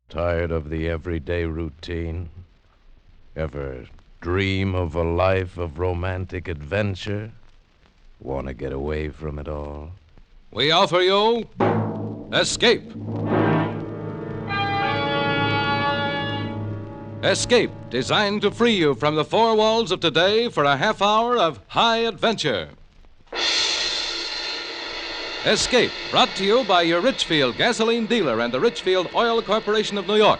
Tired of the everyday routine? Ever dream of a life of romantic adventure? Want to get away from it all? We offer you Escape. Escape, designed to free you from the four walls of today for a half hour of high adventure. Escape, brought to you by your Richfield gasoline dealer and the Richfield Oil Corporation of New York.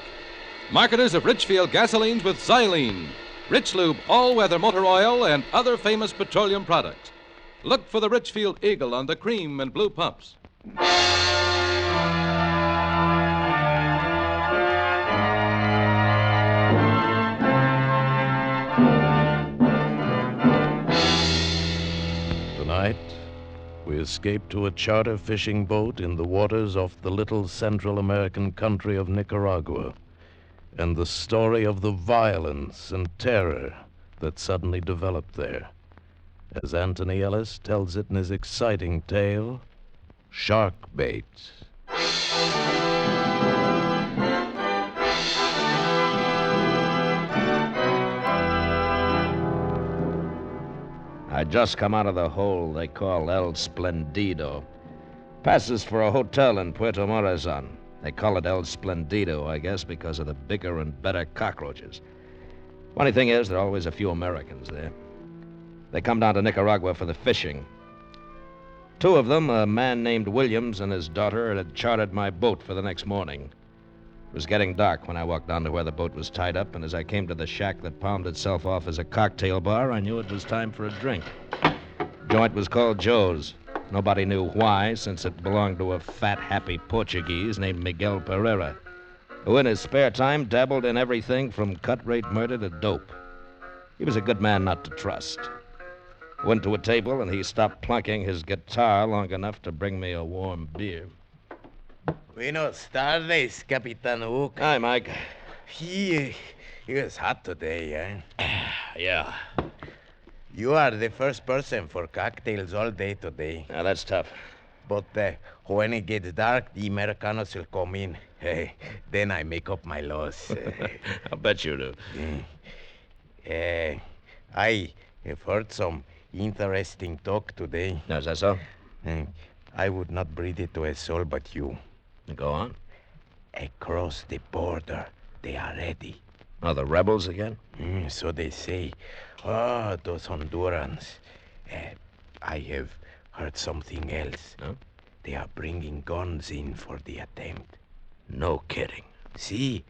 Marketers of Richfield gasolines with xylene, Rich Lube all-weather motor oil, and other famous petroleum products. Look for the Richfield Eagle on the cream and blue pumps. Tonight, we escape to a charter fishing boat in the waters off the little Central American country of Nicaragua, and the story of the violence and terror that suddenly developed there, as Anthony Ellis tells it in his exciting tale, Shark Bait. I just come out of the hole they call El Splendido. Passes for a hotel in Puerto Morazan. They call it El Splendido, I guess, because of the bigger and better cockroaches. Funny thing is, there are always a few Americans there. They come down to Nicaragua for the fishing. Two of them, a man named Williams and his daughter, had chartered my boat for the next morning. It was getting dark when I walked down to where the boat was tied up, and as I came to the shack that palmed itself off as a cocktail bar, I knew it was time for a drink. The joint was called Joe's. Nobody knew why, since it belonged to a fat, happy Portuguese named Miguel Pereira, who in his spare time dabbled in everything from cut-rate murder to dope. He was a good man not to trust. Went to a table, and he stopped plunking his guitar long enough to bring me a warm beer. Buenos tardes, Capitan Hook. Hi, Mike. It was hot today, eh? Yeah. You are the first person for cocktails all day today. Now, that's tough. But when it gets dark, the Americanos will come in. Then I make up my loss. I'll bet you do. I have heard some interesting talk today. Is that so? I would not breathe it to a soul but you. Go on. Across the border, they are ready. Oh, the rebels again? So they say. Oh, those Hondurans. I have heard something else. Huh? They are bringing guns in for the attempt. No kidding. See.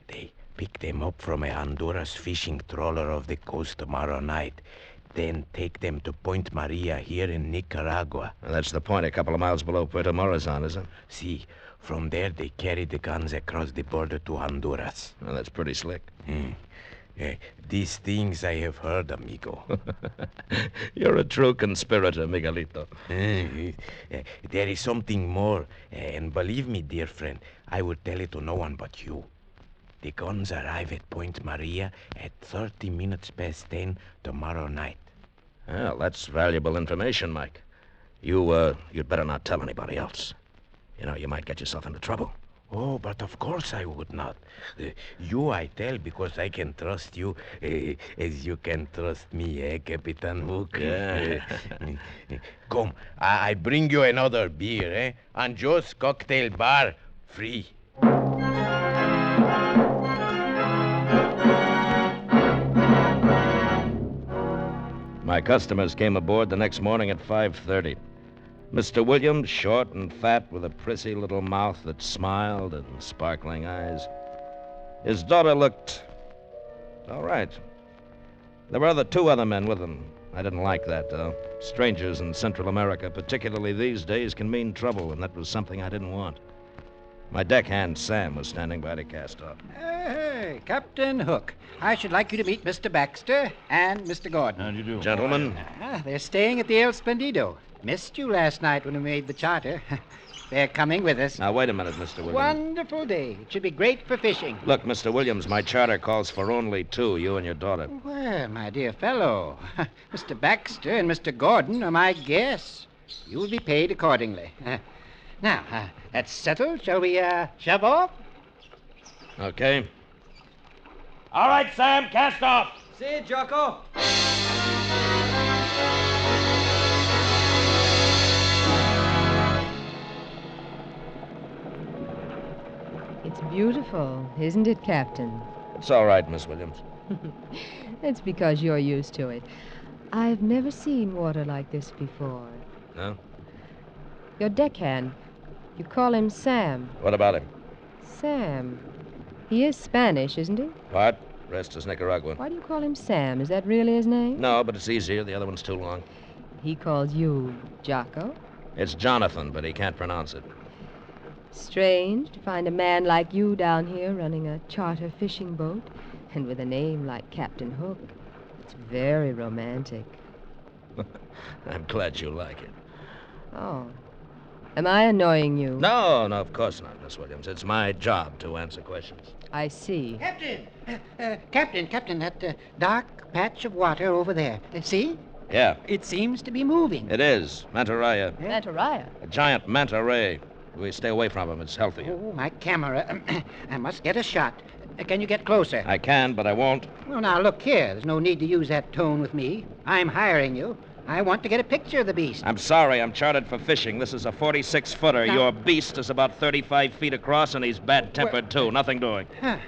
They pick them up from a Honduras fishing trawler off the coast tomorrow night. Then take them to Point Maria here in Nicaragua. Well, that's the point, a couple of miles below Puerto Morazan, is it? See, from there they carry the guns across the border to Honduras. Well, that's pretty slick. These things I have heard, amigo. You're a true conspirator, Miguelito. There is something more, and believe me, dear friend, I will tell it to no one but you. The guns arrive at Point Maria at 30 minutes past 10 tomorrow night. Well, that's valuable information, Mike. You'd better not tell anybody else. You know, you might get yourself into trouble. Oh, but of course I would not. You I tell because I can trust you as you can trust me, Capitan Hook? Yeah. Come, I bring you another beer, And Joe's Cocktail Bar, free. My customers came aboard the next morning at 5:30. Mr. Williams, short and fat, with a prissy little mouth that smiled and sparkling eyes. His daughter looked all right. There were two other men with them. I didn't like that, though. Strangers in Central America, particularly these days, can mean trouble, and that was something I didn't want. My deckhand, Sam, was standing by to cast off. Hey, Captain Hook. I should like you to meet Mr. Baxter and Mr. Gordon. How do you do? Gentlemen, They're staying at the El Splendido. Missed you last night when we made the charter. They're coming with us. now wait a minute, Mr. Williams. Wonderful day. It should be great for fishing. Look, Mr. Williams, my charter calls for only two, you and your daughter. Well, my dear fellow, Mr. Baxter and Mr. Gordon are my guests. You will be paid accordingly. Now, that's settled. Shall we, shove off? Okay. All right, Sam, cast off. See you, Jocko. It's beautiful, isn't it, Captain? It's all right, Miss Williams. It's because you're used to it. I've never seen water like this before. No? Your deckhand, you call him Sam. What about him? Sam. He is Spanish, isn't he? What? Rest is Nicaraguan. Why do you call him Sam? Is that really his name? No, but it's easier. The other one's too long. He calls you Jocko? It's Jonathan, but he can't pronounce it. Strange to find a man like you down here running a charter fishing boat, and with a name like Captain Hook. It's very romantic. I'm glad you like it. Oh. Am I annoying you? No, of course not, Miss Williams. It's my job to answer questions. I see. Captain, that dark patch of water over there. See? Yeah, It seems to be moving. it is. Manta raya. Mantaraya. A giant manta ray. We stay away from him. It's healthier. Oh, my camera. I must get a shot. Can you get closer? I can, but I won't. Well, now, look here. There's no need to use that tone with me. I'm hiring you. I want to get a picture of the beast. I'm sorry. I'm chartered for fishing. This is a 46-footer. Now- Your beast is about 35 feet across, and he's bad-tempered, too. Nothing doing. Huh.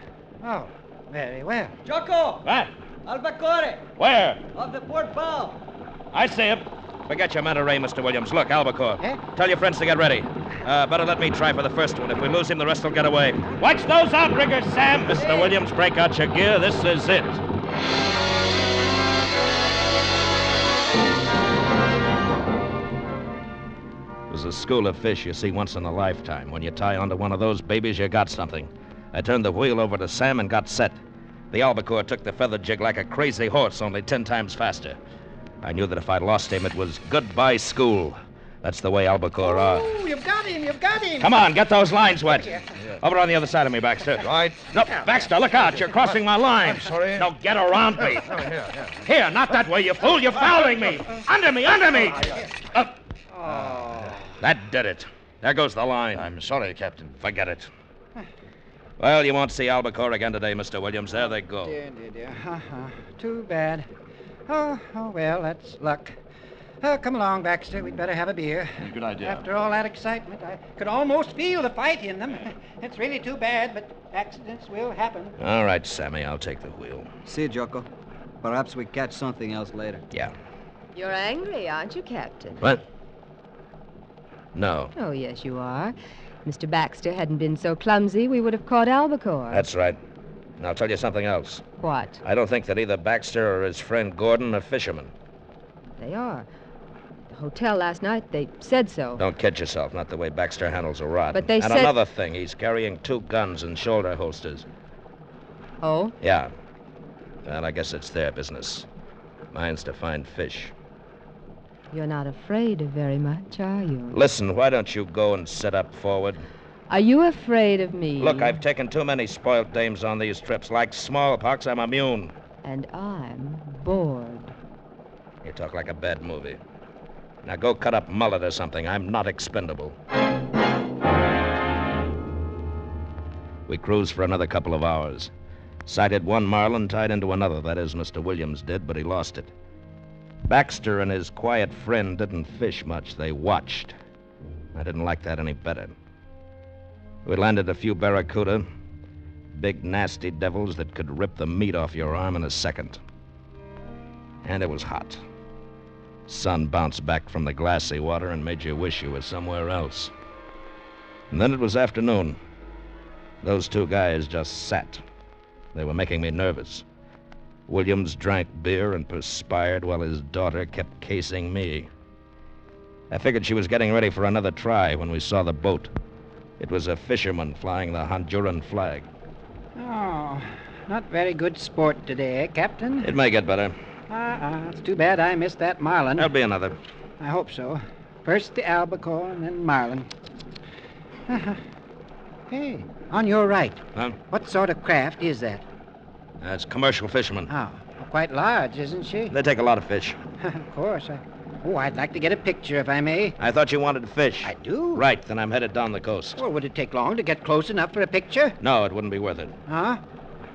Oh, very well. Jocko! What? Albacore! Where? Off the port bow! I see him. Forget your manta ray, Mr. Williams. Look, albacore. Eh? Tell your friends to get ready. Better let me try for the first one. If we lose him, the rest will get away. Watch those outriggers, Sam. Mr. Williams, break out your gear. This is it. It was a school of fish you see once in a lifetime. When you tie onto one of those babies, you got something. I turned the wheel over to Sam and got set. The albacore took the feather jig like a crazy horse, only 10 times faster. I knew that if I lost him, it was goodbye school. That's the way albacore are. Oh, you've got him. Come on, get those lines wet. Over on the other side of me, Baxter. Right. No, Baxter, look out. You're crossing my line. I'm sorry. No, get around me. Here. Here, not that way, you fool. You're fouling me. Under me. Up. That did it. There goes the line. I'm sorry, Captain. Forget it. Well, you won't see albacore again today, Mr. Williams. There they go. Dear. Too bad. Oh, well, that's luck. Come along, Baxter. We'd better have a beer. Good idea. After all that excitement, I could almost feel the fight in them. It's really too bad, but accidents will happen. All right, Sammy, I'll take the wheel. See you, Jocko. Perhaps we catch something else later. Yeah. You're angry, aren't you, Captain? What? No. Oh, yes, you are. Mr. Baxter hadn't been so clumsy, we would have caught albacore. That's right. And I'll tell you something else. What? I don't think that either Baxter or his friend Gordon are fishermen. They are. The hotel last night, they said so. Don't kid yourself, not the way Baxter handles a rod. But they and said- another thing, he's carrying 2 guns and shoulder holsters. Oh? Yeah. Well, I guess it's their business. Mine's to find fish. You're not afraid of very much, are you? Listen, why don't you go and sit up forward? Are you afraid of me? Look, I've taken too many spoiled dames on these trips. Like smallpox, I'm immune. And I'm bored. You talk like a bad movie. Now go cut up mullet or something. I'm not expendable. We cruised for another couple of hours. Sighted one marlin tied into another. That is, Mr. Williams did, but he lost it. Baxter and his quiet friend didn't fish much. They watched. I didn't like that any better. We landed a few barracuda. Big, nasty devils that could rip the meat off your arm in a second. And it was hot. Sun bounced back from the glassy water and made you wish you were somewhere else. And then it was afternoon. Those 2 guys just sat. They were making me nervous. Williams drank beer and perspired while his daughter kept casing me. I figured she was getting ready for another try when we saw the boat. It was a fisherman flying the Honduran flag. Oh, not very good sport today, eh, Captain? It may get better. It's too bad I missed that marlin. There'll be another. I hope so. First the albacore and then marlin. Hey, on your right. Huh? What sort of craft is that? It's commercial fishermen. Oh, quite large, isn't she? They take a lot of fish. Of course. Oh, I'd like to get a picture, if I may. I thought you wanted fish. I do? Right, then I'm headed down the coast. Well, would it take long to get close enough for a picture? No, it wouldn't be worth it. Huh?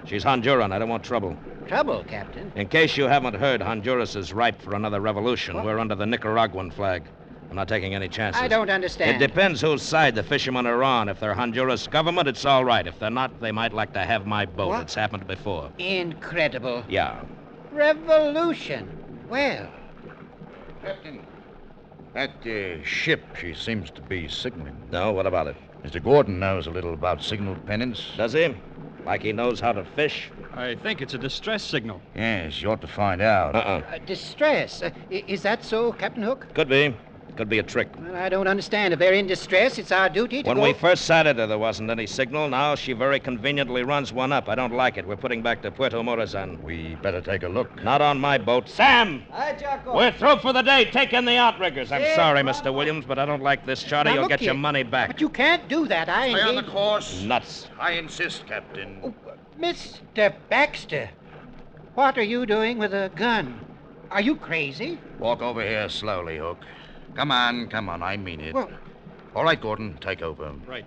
She's Honduran. I don't want trouble. Trouble, Captain. In case you haven't heard, Honduras is ripe for another revolution. What? We're under the Nicaraguan flag. I'm not taking any chances. I don't understand. It depends whose side the fishermen are on. If they're Honduras government, it's all right. If they're not, they might like to have my boat. What? It's happened before. Incredible. Yeah. Revolution. Well, Captain, that ship, she seems to be signaling. No, what about it? Mr. Gordon knows a little about signal pennants. Does he? Like he knows how to fish? I think it's a distress signal. Yes, you ought to find out. distress. Is that so, Captain Hook? Could be. Could be a trick. Well, I don't understand. If they're in distress, it's our duty to When go... we first sighted her, there wasn't any signal. Now she very conveniently runs one up. I don't like it. We're putting back to Puerto Morazan. We better take a look. Not on my boat. Sam! Hi, Jocko. We're through for the day. Take in the outriggers. I'm Yeah, sorry, bravo. Mr. Williams, but I don't like this charter. Now, You'll look get your here. money back. But you can't do that. I Stay on the engaged... course. Nuts. I insist, Captain. Oh, Mr. Baxter, what are you doing with a gun? Are you crazy? Walk over here slowly, Hook. Come on. I mean it. Well, All right, Gordon, take over. Right.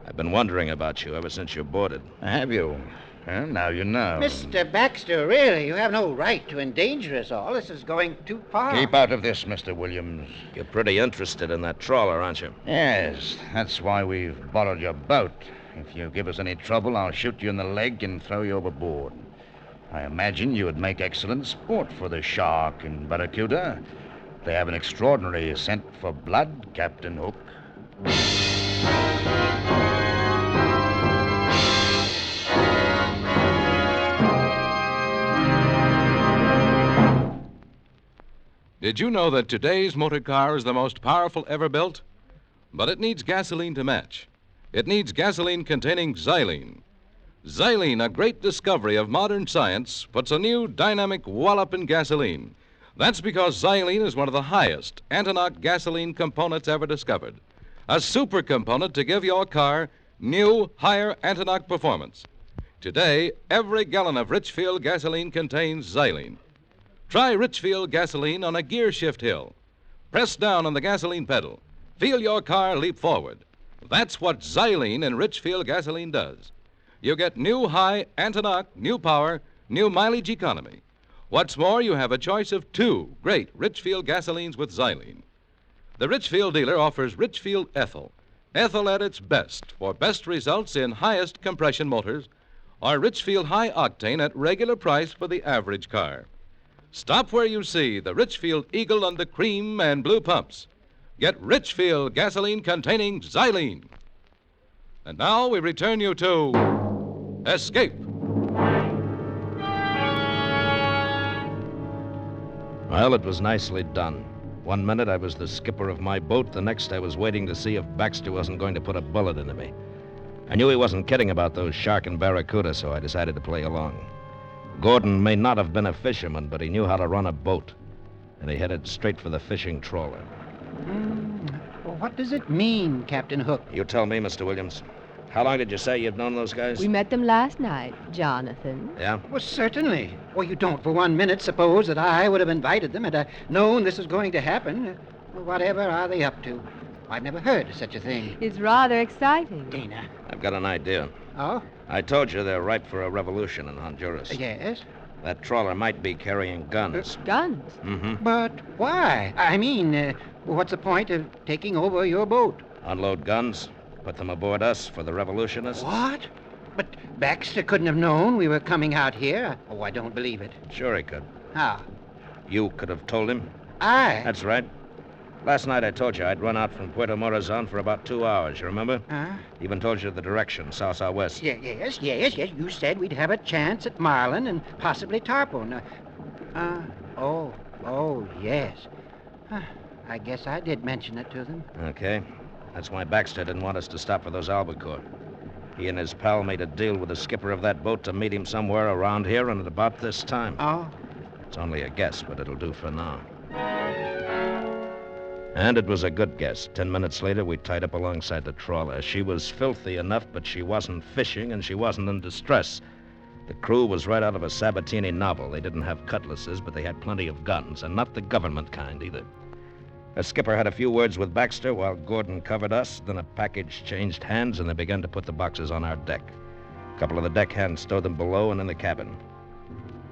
I've been wondering about you ever since you boarded. Have you? Well, now you know. Mr. Baxter, really, you have no right to endanger us all. This is going too far. Keep out of this, Mr. Williams. You're pretty interested in that trawler, aren't you? Yes, that's why we've borrowed your boat. If you give us any trouble, I'll shoot you in the leg and throw you overboard. I imagine you would make excellent sport for the shark and barracuda. They have an extraordinary scent for blood, Captain Hook. Did you know that today's motor car is the most powerful ever built? But it needs gasoline to match. It needs gasoline containing xylene. Xylene, a great discovery of modern science, puts a new dynamic wallop in gasoline. That's because xylene is one of the highest anti-knock gasoline components ever discovered. A super component to give your car new, higher anti-knock performance. Today, every gallon of Richfield gasoline contains xylene. Try Richfield gasoline on a gear shift hill. Press down on the gasoline pedal. Feel your car leap forward. That's what xylene in Richfield gasoline does. You get new high anti-knock, new power, new mileage economy. What's more, you have a choice of two great Richfield gasolines with xylene. The Richfield dealer offers Richfield Ethyl. Ethyl at its best for best results in highest compression motors, or Richfield High Octane at regular price for the average car. Stop where you see the Richfield Eagle on the cream and blue pumps. Get Richfield gasoline containing xylene. And now we return you to Escape. Well, it was nicely done. One minute I was the skipper of my boat, the next I was waiting to see if Baxter wasn't going to put a bullet into me. I knew he wasn't kidding about those shark and barracuda, so I decided to play along. Gordon may not have been a fisherman, but he knew how to run a boat, and he headed straight for the fishing trawler. What does it mean, Captain Hook? You tell me, Mr. Williams. How long did you say you've known those guys? We met them last night, Jonathan. Yeah? Well, certainly. Well, you don't for 1 minute suppose that I would have invited them had I known this was going to happen. Whatever are they up to? I've never heard of such a thing. It's rather exciting. Dana. I've got an idea. Oh? I told you they're ripe for a revolution in Honduras. Yes? That trawler might be carrying guns. Guns. Mm-hmm. But why? I mean, what's the point of taking over your boat? Unload guns, put them aboard us for the revolutionists. What? But Baxter couldn't have known we were coming out here. Oh, I don't believe it. Sure he could. How? You could have told him. I? That's right. Last night I told you I'd run out from Puerto Morazan for about 2 hours, you remember? Huh? Even told you the direction, south-southwest. Yes. You said we'd have a chance at Marlin and possibly Tarpon. Yes. I guess I did mention it to them. Okay. That's why Baxter didn't want us to stop for those albacore. He and his pal made a deal with the skipper of that boat to meet him somewhere around here and at about this time. Oh? It's only a guess, but it'll do for now. And it was a good guess. 10 minutes later, we tied up alongside the trawler. She was filthy enough, but she wasn't fishing, and she wasn't in distress. The crew was right out of a Sabatini novel. They didn't have cutlasses, but they had plenty of guns, and not the government kind either. The skipper had a few words with Baxter while Gordon covered us. Then a package changed hands, and they began to put the boxes on our deck. A couple of the deckhands stowed them below and in the cabin.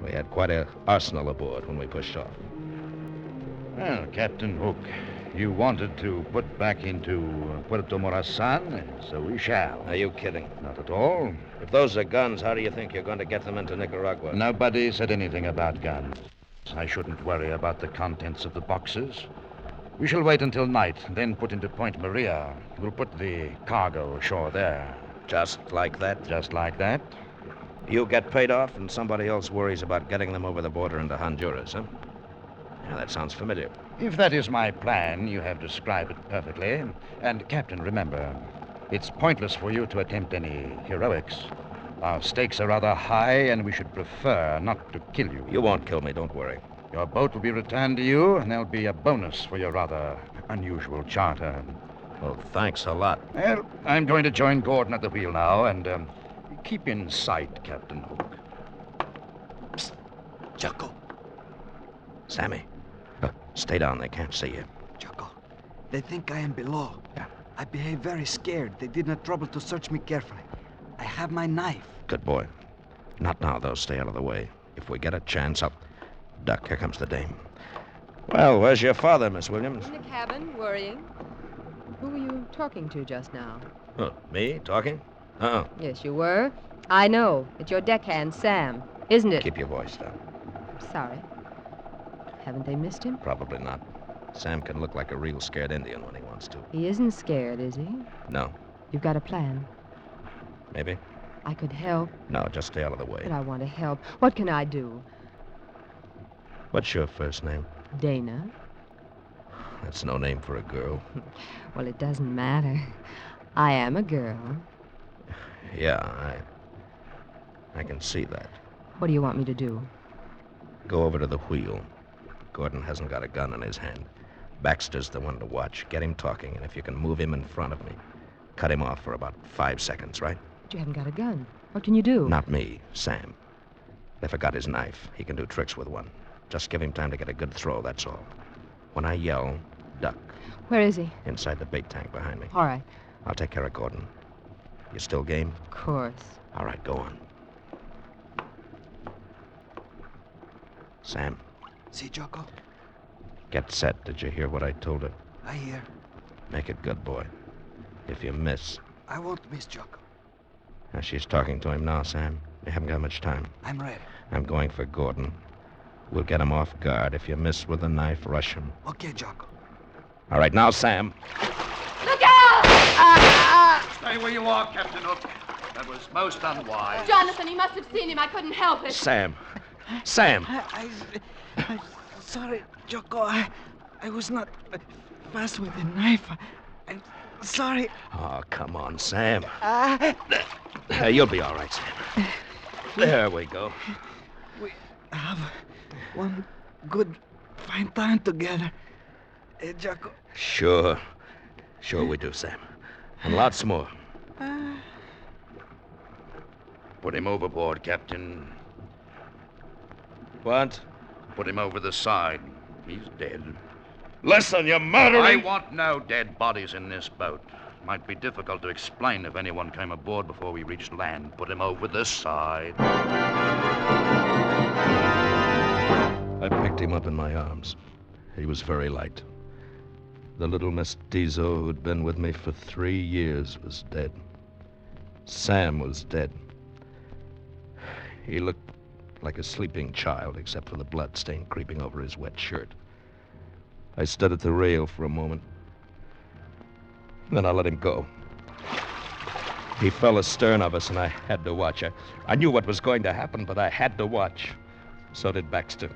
We had quite an arsenal aboard when we pushed off. Well, Captain Hook, you wanted to put back into Puerto Morazan, so we shall. Are you kidding? Not at all. If those are guns, how do you think you're going to get them into Nicaragua? Nobody said anything about guns. I shouldn't worry about the contents of the boxes. We shall wait until night, then put into Point Maria. We'll put the cargo ashore there. Just like that? Just like that. You get paid off, and somebody else worries about getting them over the border into Honduras, huh? Yeah, that sounds familiar. If that is my plan, you have described it perfectly. And, Captain, remember, it's pointless for you to attempt any heroics. Our stakes are rather high, and we should prefer not to kill you. You won't kill me, don't worry. Your boat will be returned to you, and there'll be a bonus for your rather unusual charter. Well, thanks a lot. Well, I'm going to join Gordon at the wheel now, and keep in sight, Captain Hook. Psst. Jocko. Sammy. Stay down. They can't see you. Jocko, they think I am below. Yeah. I behave very scared. They did not trouble to search me carefully. I have my knife. Good boy. Not now, though. Stay out of the way. If we get a chance, I'll... Duck, here comes the dame. Well, where's your father, Miss Williams? In the cabin, worrying. Who were you talking to just now? Oh, me? Talking? Uh-uh. Yes, you were. I know. It's your deckhand, Sam, isn't it? Keep your voice down. I'm sorry. Haven't they missed him? Probably not. Sam can look like a real scared Indian when he wants to. He isn't scared, is he? No. You've got a plan. Maybe? I could help, No, just stay out of the way. but I want to help. What can I do? What's your first name? Dana? That's no name for a girl. Well, it doesn't matter. I am a girl. Yeah, I can see that. What do you want me to do? Go over to the wheel. Gordon hasn't got a gun in his hand. Baxter's the one to watch. Get him talking, and if you can move him in front of me, cut him off for about 5 seconds, right? But you haven't got a gun. What can you do? Not me, Sam. If I got his knife, he can do tricks with one. Just give him time to get a good throw, that's all. When I yell, duck. Where is he? Inside the bait tank behind me. All right. I'll take care of Gordon. You still game? Of course. All right, go on. Sam, See, Jocko? get set. Did you hear what I told her? I hear. Make it good, boy. If you miss... I won't miss Jocko. Now, she's talking to him now, Sam. You haven't got much time. I'm ready. I'm going for Gordon. We'll get him off guard. If you miss with the knife, rush him. Okay, Jocko. All right, now, Sam. Look out! Stay where you are, Captain Hook. That was most unwise. Jonathan, you must have seen him. I couldn't help it. Sam. Sam. I'm sorry, Jocko. I was not fast with the knife. I'm sorry. Oh, come on, Sam. You'll be all right, Sam. There we go. We have one good, fine time together. Jocko. Sure. Sure we do, Sam. And lots more. Put him overboard, Captain. What? Put him over the side. He's dead. Listen, you're murdering... I want no dead bodies in this boat. Might be difficult to explain if anyone came aboard before we reached land. Put him over the side. I picked him up in my arms. He was very light. The little mestizo who'd been with me for 3 years was dead. Sam was dead. He looked like a sleeping child, except for the blood stain creeping over his wet shirt. I stood at the rail for a moment. Then I let him go. He fell astern of us, and I had to watch. I knew what was going to happen, but I had to watch. So did Baxter.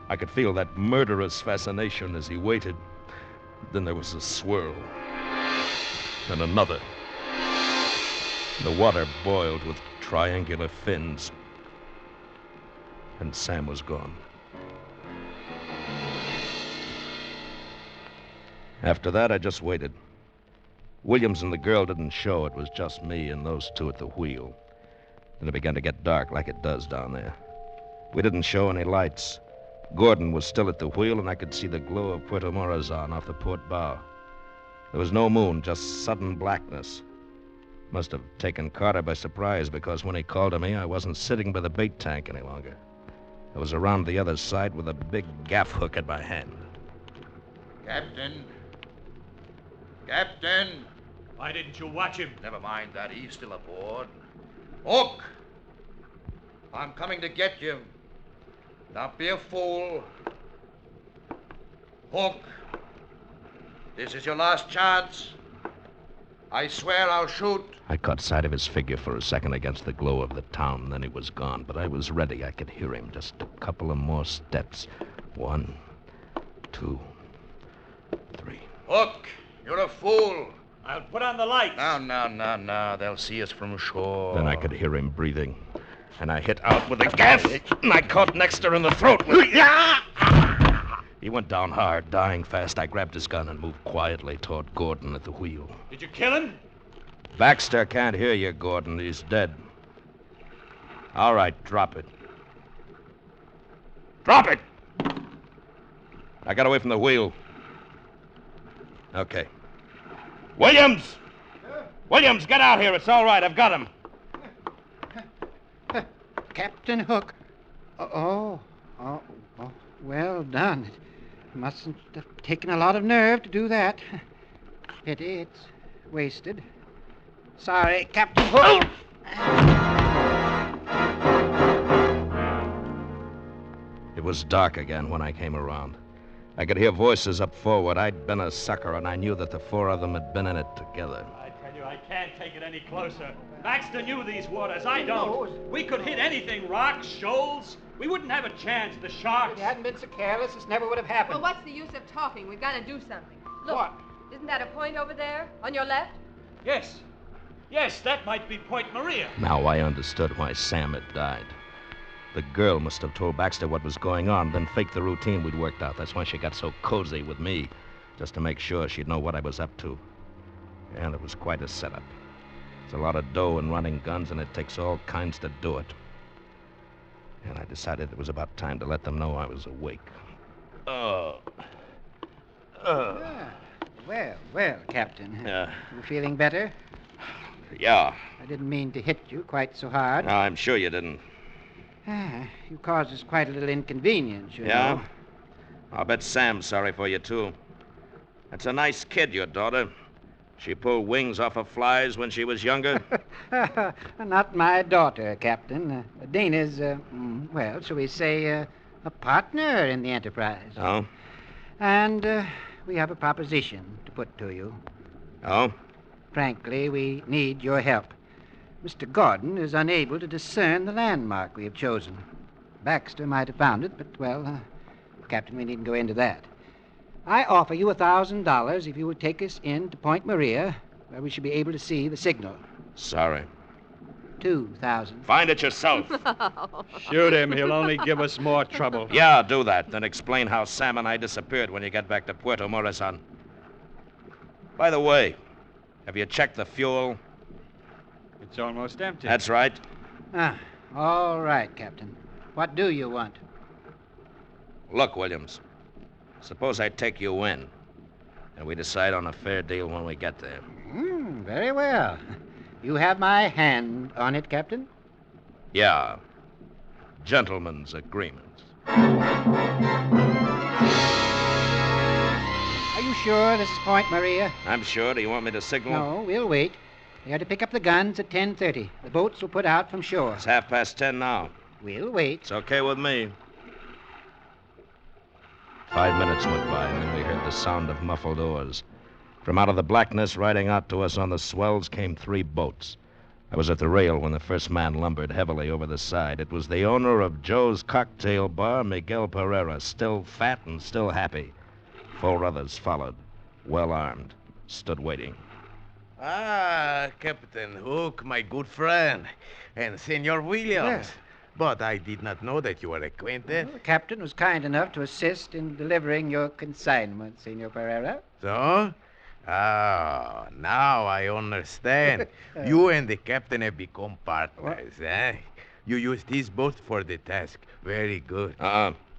I could feel that murderous fascination as he waited. Then there was a swirl. And another. The water boiled with triangular fins. And Sam was gone. After that, I just waited. Williams and the girl didn't show. It was just me and those two at the wheel. and it began to get dark like it does down there. We didn't show any lights. Gordon was still at the wheel, and I could see the glow of Puerto Morazan off the port bow. There was no moon, just sudden blackness. Must have taken Carter by surprise, because when he called to me, I wasn't sitting by the bait tank any longer. I was around the other side with a big gaff hook in my hand. Captain. Captain. Why didn't you watch him? Never mind that. He's still aboard. Hook! I'm coming to get you. Don't be a fool. Hook! This is your last chance. I swear I'll shoot. I caught sight of his figure for a second against the glow of the town, then he was gone. But I was ready. I could hear him. Just a couple of more steps. 1, 2, 3. Hook! You're a fool. I'll put on the lights. No. They'll see us from shore. Then I could hear him breathing. And I hit out with a gaff, and I caught Nexter in the throat. He went down hard, dying fast. I grabbed his gun and moved quietly toward Gordon at the wheel. Did you kill him? Baxter can't hear you, Gordon. He's dead. All right, drop it. Drop it! I got away from the wheel. Okay. Williams! Williams, get out here. It's all right. I've got him. Captain Hook. Oh, well done. It mustn't have taken a lot of nerve to do that. Pity it's wasted. Sorry, Captain Hook. It was dark again when I came around. I could hear voices up forward. I'd been a sucker, and I knew that the 4 of them had been in it together. I tell you, I can't take it any closer. Baxter knew these waters. I don't. We could hit anything, rocks, shoals. We wouldn't have a chance. The sharks. If you hadn't been so careless, this never would have happened. Well, what's the use of talking? We've got to do something. Look, What? Isn't that a point over there, on your left? Yes. Yes, that might be Point Maria. Now I understood why Sam had died. The girl must have told Baxter what was going on, then faked the routine we'd worked out. That's why she got so cozy with me, just to make sure she'd know what I was up to. And it was quite a setup. It's a lot of dough and running guns, and it takes all kinds to do it. And I decided it was about time to let them know I was awake. Well, Captain. Yeah. You feeling better? Yeah. I didn't mean to hit you quite so hard. No, I'm sure you didn't. You caused us quite a little inconvenience, you Yeah? know. I'll bet Sam's sorry for you, too. That's a nice kid, your daughter. She pulled wings off of flies when she was younger. Not my daughter, Captain. Dana's, well, shall we say, a partner in the enterprise. Oh? And we have a proposition to put to you. Oh? Frankly, we need your help. Mr. Gordon is unable to discern the landmark we have chosen. Baxter might have found it, but, well, Captain, we needn't go into that. I offer you $1,000 if you would take us in to Point Maria, where we should be able to see the signal. Sorry. 2,000. Find it yourself. Shoot him. He'll only give us more trouble. Yeah, do that. Then explain how Sam and I disappeared when you get back to Puerto Morazan. By the way, have you checked the fuel? It's almost empty. That's right. All right, Captain. What do you want? Look, Williams. Suppose I take you in, and we decide on a fair deal when we get there. Very well. You have my hand on it, Captain? Yeah. Gentlemen's agreement. Are you sure this is Point Maria? I'm sure. Do you want me to signal? No, we'll wait. They are to pick up the guns at 10:30. The boats will put out from shore. It's 10:30 now. We'll wait. It's okay with me. 5 minutes went by, and then we heard the sound of muffled oars. From out of the blackness, riding out to us on the swells, came 3 boats. I was at the rail when the first man lumbered heavily over the side. It was the owner of Joe's Cocktail Bar, Miguel Pereira, still fat and still happy. 4 others followed, well-armed, stood waiting. Ah, Captain Hook, my good friend, and Senor Williams. Yes. But I did not know that you were acquainted. The captain was kind enough to assist in delivering your consignment, Senor Pereira. So, Ah, now I understand. You and the captain have become partners, eh? You used his boat for the task. Very good.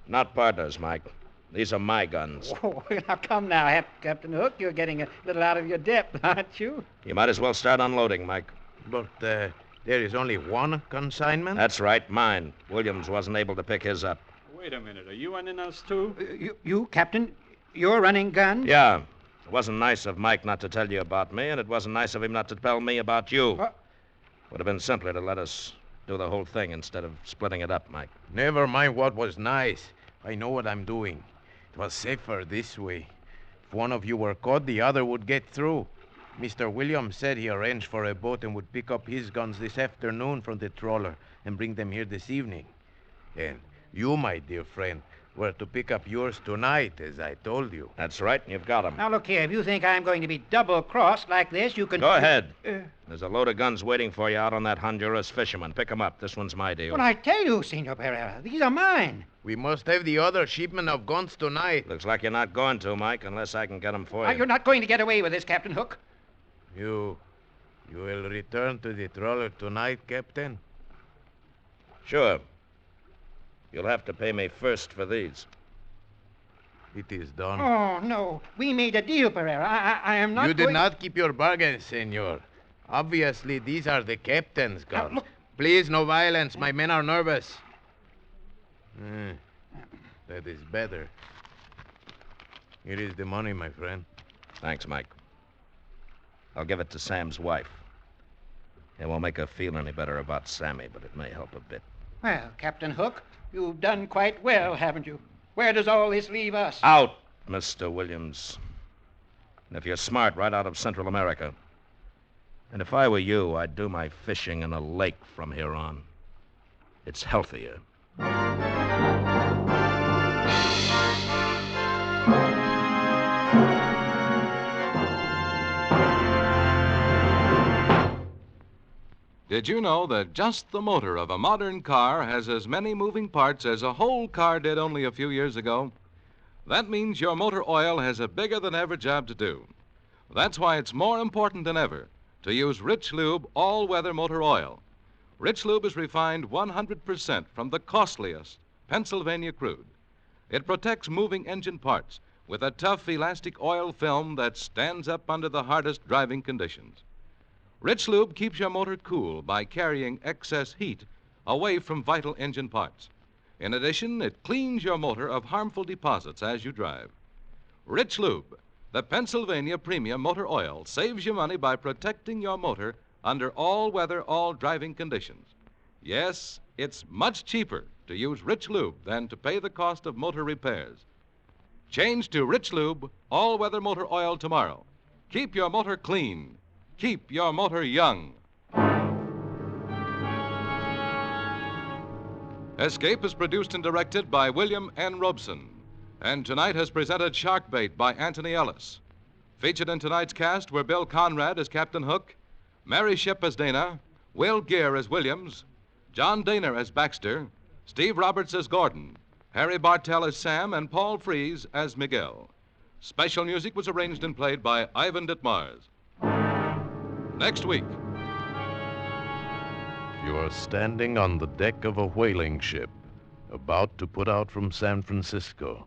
Not partners, Mike. These are my guns. Oh, now come now, Captain Hook. You're getting a little out of your depth, aren't you? You might as well start unloading, Mike. But there is only one consignment? That's right, mine. Williams wasn't able to pick his up. Wait a minute. Are you running us too? You, Captain, you're running guns? Yeah. It wasn't nice of Mike not to tell you about me, and it wasn't nice of him not to tell me about you. Would have been simpler to let us do the whole thing instead of splitting it up, Mike. Never mind what was nice. I know what I'm doing. It was safer this way. If one of you were caught, the other would get through. Mr. Williams said he arranged for a boat and would pick up his guns this afternoon from the trawler and bring them here this evening. And you, my dear friend, were to pick up yours tonight, as I told you. That's right, and you've got them. Now, look here. If you think I'm going to be double-crossed like this, you can... Go ahead. There's a load of guns waiting for you out on that Honduras fisherman. Pick 'em up. This one's my deal. Well, I tell you, Senor Pereira, these are mine. We must have the other shipment of guns tonight. Looks like you're not going to, Mike, unless I can get 'em for you. You're not going to get away with this, Captain Hook. You will return to the trawler tonight, Captain? Sure. You'll have to pay me first for these. It is done. Oh, no. We made a deal, Pereira. I am not You going... did not keep your bargain, senor. Obviously, these are the captain's guns. look. Please, no violence. My men are nervous. That is better. Here is the money, my friend. Thanks, Mike. I'll give it to Sam's wife. It won't make her feel any better about Sammy, but it may help a bit. Well, Captain Hook, you've done quite well, haven't you? Where does all this leave us? Out, Mr. Williams. And if you're smart, right out of Central America. And if I were you, I'd do my fishing in a lake from here on. It's healthier. Did you know that just the motor of a modern car has as many moving parts as a whole car did only a few years ago? That means your motor oil has a bigger than ever job to do. That's why it's more important than ever to use Rich Lube all-weather motor oil. Rich Lube is refined 100% from the costliest Pennsylvania crude. It protects moving engine parts with a tough elastic oil film that stands up under the hardest driving conditions. Rich Lube keeps your motor cool by carrying excess heat away from vital engine parts. In addition, it cleans your motor of harmful deposits as you drive. Rich Lube, the Pennsylvania premium motor oil, saves you money by protecting your motor under all-weather, all-driving conditions. Yes, it's much cheaper to use Rich Lube than to pay the cost of motor repairs. Change to Rich Lube all-weather motor oil tomorrow. Keep your motor clean. Keep your motor young. Escape is produced and directed by William N. Robson, and tonight has presented Sharkbait by Anthony Ellis. Featured in tonight's cast were Bill Conrad as Captain Hook, Mary Shipp as Dana, Will Gear as Williams, John Daner as Baxter, Steve Roberts as Gordon, Harry Bartell as Sam, and Paul Frees as Miguel. Special music was arranged and played by Ivan Ditmars. Next week. You are standing on the deck of a whaling ship, about to put out from San Francisco,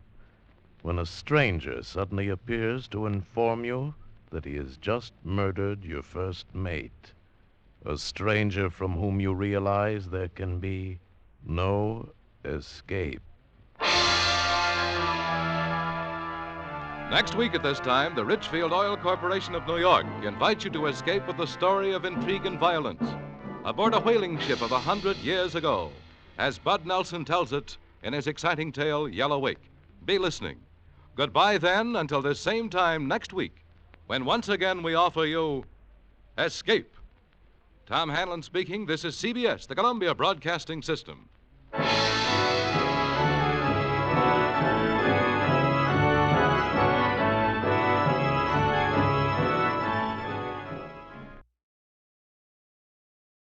when a stranger suddenly appears to inform you that he has just murdered your first mate. A stranger from whom you realize there can be no escape. Next week at this time, the Richfield Oil Corporation of New York invites you to escape with the story of intrigue and violence aboard a whaling ship of 100 years ago, as Bud Nelson tells it in his exciting tale, Yellow Wake. Be listening. Goodbye then until this same time next week, when once again we offer you Escape. Tom Hanlon speaking. This is CBS, the Columbia Broadcasting System.